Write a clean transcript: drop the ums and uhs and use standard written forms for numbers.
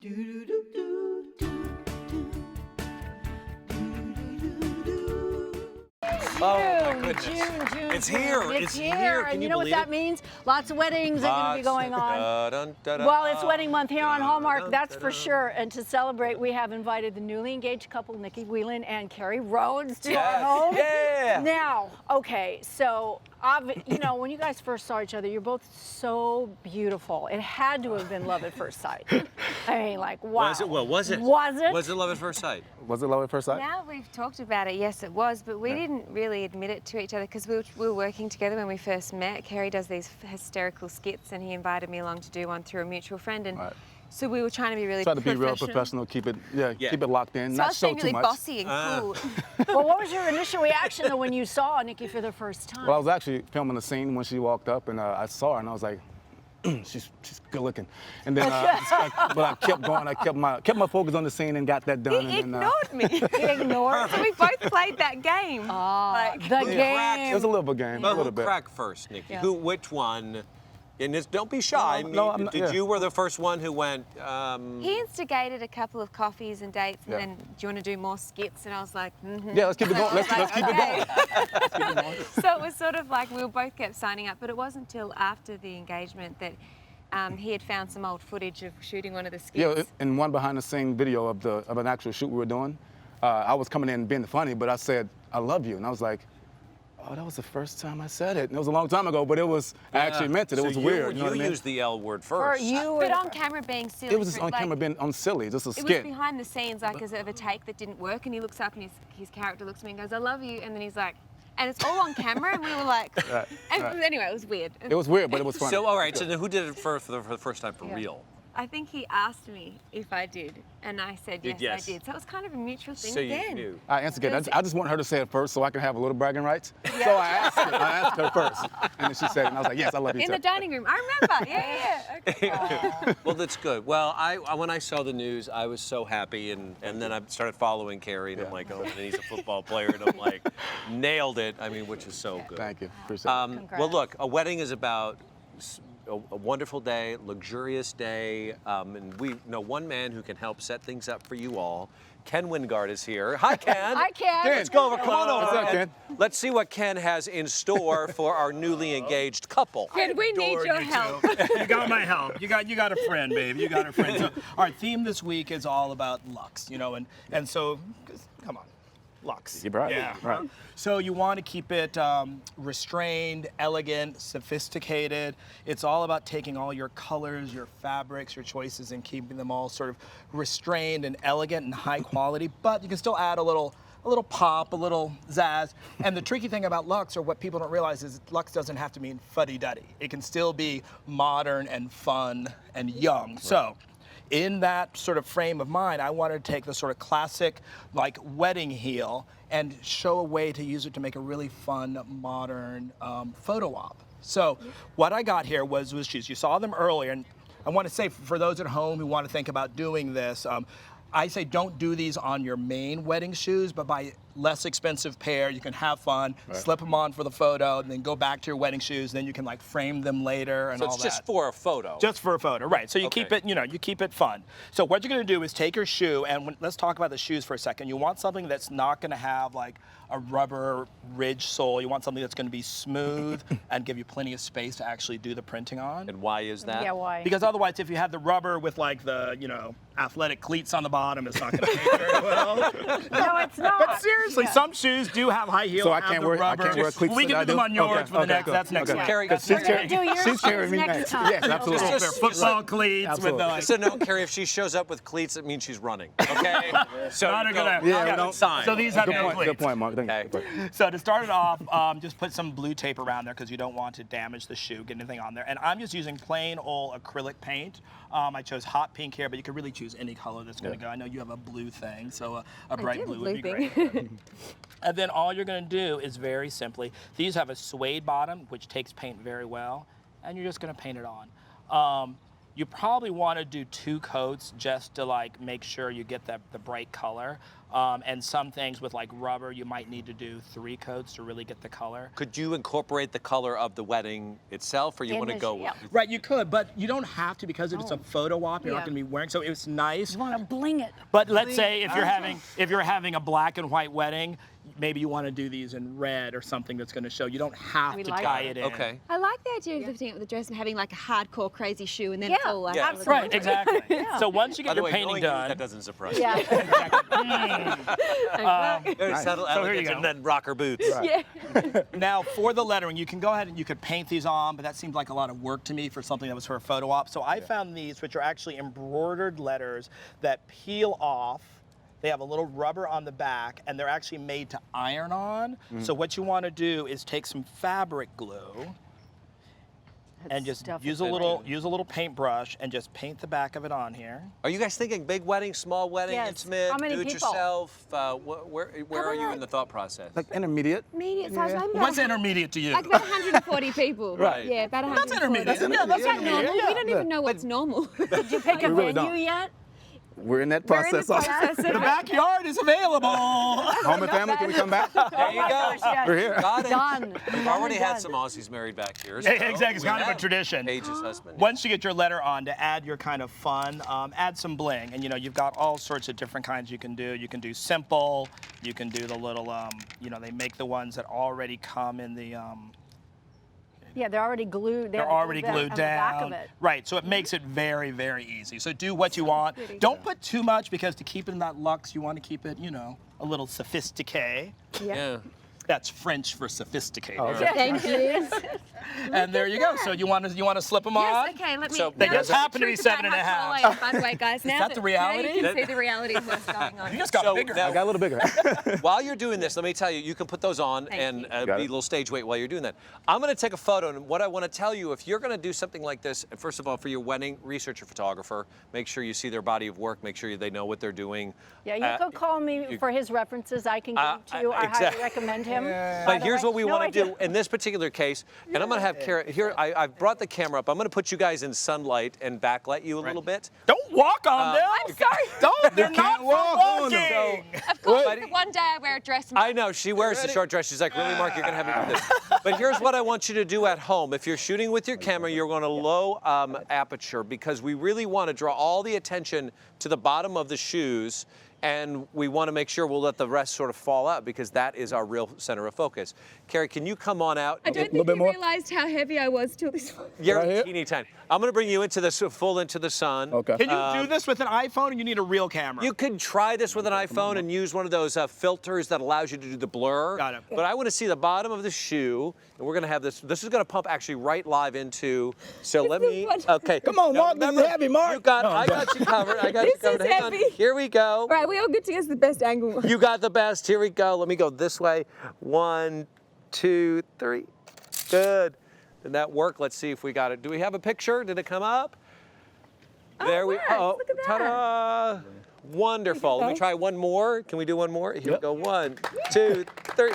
Oh, my goodness. June. It's here. It's here. Can And you know what believe that it? means? Lots of weddings are going to be going on. Well, it's wedding month here on Hallmark, that's for sure. And to celebrate, we have invited the newly engaged couple, Nicky Whelan and Kerry Rhodes, to our home. Yeah. Now, okay, so you know, when you guys first saw each other, you're both so beautiful. It had to have been love at first sight. I mean, like, wow. Was it? Well, was it? Was it? Was it love at first sight? Was it love at first sight? Now we've talked about it, yes it was, but we didn't really admit it to each other because we were working together when we first met. Kerry does these hysterical skits and he invited me along to do one through a mutual friend, and so we were trying to be really Try to be real professional, keep it locked in, so not I was show being too really much. bossy and cool. Well, what was your initial reaction though when you saw Nicky for the first time? Well, I was actually filming the scene when she walked up, and I saw her, and I was like, she's good looking. And then, but I kept going. I kept my focus on the scene and got that done. He and ignored me. He ignored. So we both played that game. The game. It was a little bit game, But a little who bit. cracked first, Nicky? Yeah. Which one? And don't be shy. You were the first one who went. He instigated a couple of coffees and dates, and then, do you want to do more skits? And I was like, Yeah, let's keep it going. Let's keep it going. So it was sort of like we both kept signing up, but it wasn't until after the engagement that he had found some old footage of shooting one of the skits. Yeah, in one behind-the-scenes video of an actual shoot we were doing, I was coming in being funny, but I said, "I love you," and I was like, "Oh, that was the first time I said it." And it was a long time ago, but I actually meant it. It was weird. You know what I mean? used the L word first. But on camera being silly. It was on camera being on silly, just a It skit. was behind the scenes, like as of a take that didn't work, and he looks up and his character looks at me and goes, "I love you," and then he's like, and it's all on camera, and we were like, anyway, it was weird. It was weird, but it was funny. So all right. So then who did it for the first time for real? I think he asked me if I did, and I said yes, I did. So it was kind of a mutual thing So then. you knew. I instigated. I just want her to say it first so I can have a little bragging rights. So I asked her first, and then she said it, and I was like, "Yes, I love you In too." the dining room, I remember. Okay. Well, that's good. Well, when I saw the news, I was so happy, and then I started following Kerry, and I'm like, oh, and he's a football player, and I'm like, nailed it. I mean, which is so good. Thank you. Appreciate it. Well, look, a wedding is about a wonderful day, luxurious day, and we know one man who can help set things up for you all. Ken Wingard is here. Hi, Ken. Hi, Ken. Let's go over. Come on over. What's up, Ken? Let's see what Ken has in store for our newly engaged couple. Ken, we need your help. You got my help. You got a friend, babe. You got a friend. So our theme this week is all about Lux, and so come on. Lux. You're right. Yeah. Right. So you want to keep it restrained, elegant, sophisticated. It's all about taking all your colors, your fabrics, your choices, and keeping them all sort of restrained and elegant and high quality. But you can still add a little pop, a little zazz. And the tricky thing about Lux, or what people don't realize, is Lux doesn't have to mean fuddy-duddy. It can still be modern and fun and young. Right. So in that sort of frame of mind, I wanted to take the sort of classic, like, wedding heel and show a way to use it to make a really fun, modern photo op. So what I got here was shoes. You saw them earlier, and I want to say for those at home who want to think about doing this, I say don't do these on your main wedding shoes, but buy less expensive pair. You can have fun, slip them on for the photo, and then go back to your wedding shoes. Then you can like frame them later and all that. So it's just for a photo. Just for a photo, right? So you keep it, you keep it fun. So what you're going to do is take your shoe, and let's talk about the shoes for a second. You want something that's not going to have like a rubber ridge sole. You want something that's going to be smooth and give you plenty of space to actually do the printing on. And why is that? Yeah, why? Because otherwise, if you have the rubber with like the, athletic cleats on the bottom, it's not going to pay very well. No, it's not. But seriously, some shoes do have high heels. So I have can't the wear rubber. cleats. We can do them on yours for the next. That's next week. Kerry, Because she's She's carrying me next next. time. Yes, absolutely. Okay. They're football cleats with the like. So no, Kerry, if she shows up with cleats, it means she's running. Okay. So Not a good idea. Yeah, don't sign. So these have Good no point. cleats. Good point, Mark. Thank you. Okay. So to start it off, just put some blue tape around there because you don't want to damage the shoe, get anything on there. And I'm just using plain old acrylic paint. I chose hot pink here, but you could really choose any color that's going to go. I know you have a blue thing, so a bright blue would be great. And then all you're going to do is very simply, these have a suede bottom, which takes paint very well, and you're just going to paint it on. You probably want to do 2 coats just to like make sure you get the bright color. And some things with like rubber, you might need to do 3 coats to really get the color. Could you incorporate the color of the wedding itself, or you want to go? Yeah. Right, you could, but you don't have to because it's a photo op. You're not going to be wearing, so it's nice. You want to bling it. But let's say if you're having a black and white wedding, maybe you want to do these in red or something that's going to show. You don't have to tie it in. Okay. I like the idea of lifting it with the dress and having like a hardcore crazy shoe and then it's all like. Yeah. Absolutely. Right, exactly. So once you By get the your way, painting knowing you, done, that doesn't surprise me. Yeah. Very subtle So here you elegance go. and then rocker boots. Yeah. now for the lettering, you can go ahead and you could paint these on, but that seemed like a lot of work to me for something that was for a photo op. So I found these, which are actually embroidered letters that peel off. They have a little rubber on the back, and they're actually made to iron on. So what you want to do is take some fabric glue and just use a little paintbrush and just paint the back of it on here. Are you guys thinking big wedding, small wedding, Yes. intimate, How many do it people? yourself? Where are you in the thought process? Like intermediate. Medium size. I'm What's intermediate to you? like about 140 people. Right. Yeah, about 140. intermediate. That's Yeah, that's not intermediate, normal. yeah. We don't even know what's normal. Did you pick a really venue don't. yet? We're in that We're in the process. process. The backyard is available. Home and family, can we come back? There you go. We're here. Got it. Done. We've already had some Aussies married back here. So Yeah, exactly. It's we kind of a have tradition. Paige's husband. Once you get your letter on, to add your kind of fun, add some bling. And you've got all sorts of different kinds you can do. You can do simple. You can do the little, they make the ones that already come in the. Yeah, they're already glued. They're already glued on the back down. of it. Right, so it makes it very, very easy. So do what you want. Don't put too much because to keep it in that luxe, you want to keep it, a little sophistiqué. Yeah. That's French for sophisticated. Thank you. And there you go. So you want to slip them on? Yes, okay, let me. So they now just the happen to be truth about 7.5. how tall I am. By the way, guys, now that the reality? Now you can see the reality of what's going on. You just got So bigger. now- I got a little bigger. While you're doing this, let me tell you, you can put those on and be a little stage weight while you're doing that. I'm going to take a photo, and what I want to tell you, if you're going to do something like this, first of all, for your wedding, research a photographer. Make sure you see their body of work. Make sure they know what they're doing. Yeah, you could call me for his references. I can give them to you. I highly exactly. recommend him. But here's what we want to do in this particular case, and I'm going to have Kara here. I've brought the camera up. I'm going to put you guys in sunlight and backlight you a little bit. Don't walk on them. I'm sorry. Don't. They're not can't for walk on them. walking. Of course, but one day I wear a dress. I know, she wears the short dress. She's like, really, Mark, you're going to have me do this. But here's what I want you to do at home. If you're shooting with your camera, you're going to low aperture because we really want to draw all the attention to the bottom of the shoes, and we want to make sure we'll let the rest sort of fall out because that is our real center of focus. Carrie, can you come on out? I don't think you realized how heavy I was till this point. You're Right here? teeny tiny. I'm going to bring you into the full into the sun. Okay. Can you do this with an iPhone, or you need a real camera? You could try this with an iPhone and use one of those filters that allows you to do the blur. Got it. But I want to see the bottom of the shoe, and we're going to have this. This is going to pump actually right live into. So let me. Okay. Come on, Mark, this is heavy, Mark. You got. No, I got you covered. I got you This covered. is Hang on. heavy. Here we go. All right, we all good to get the best angle. You got the best. Here we go. Let me go this way. 1, 2, 3. Good. Did that work? Let's see if we got it. Do we have a picture? Did it come up? There we works. Look at that. Ta-da! Wonderful. Let me try one more. Can we do one more? Here we go. 1, 2, 3.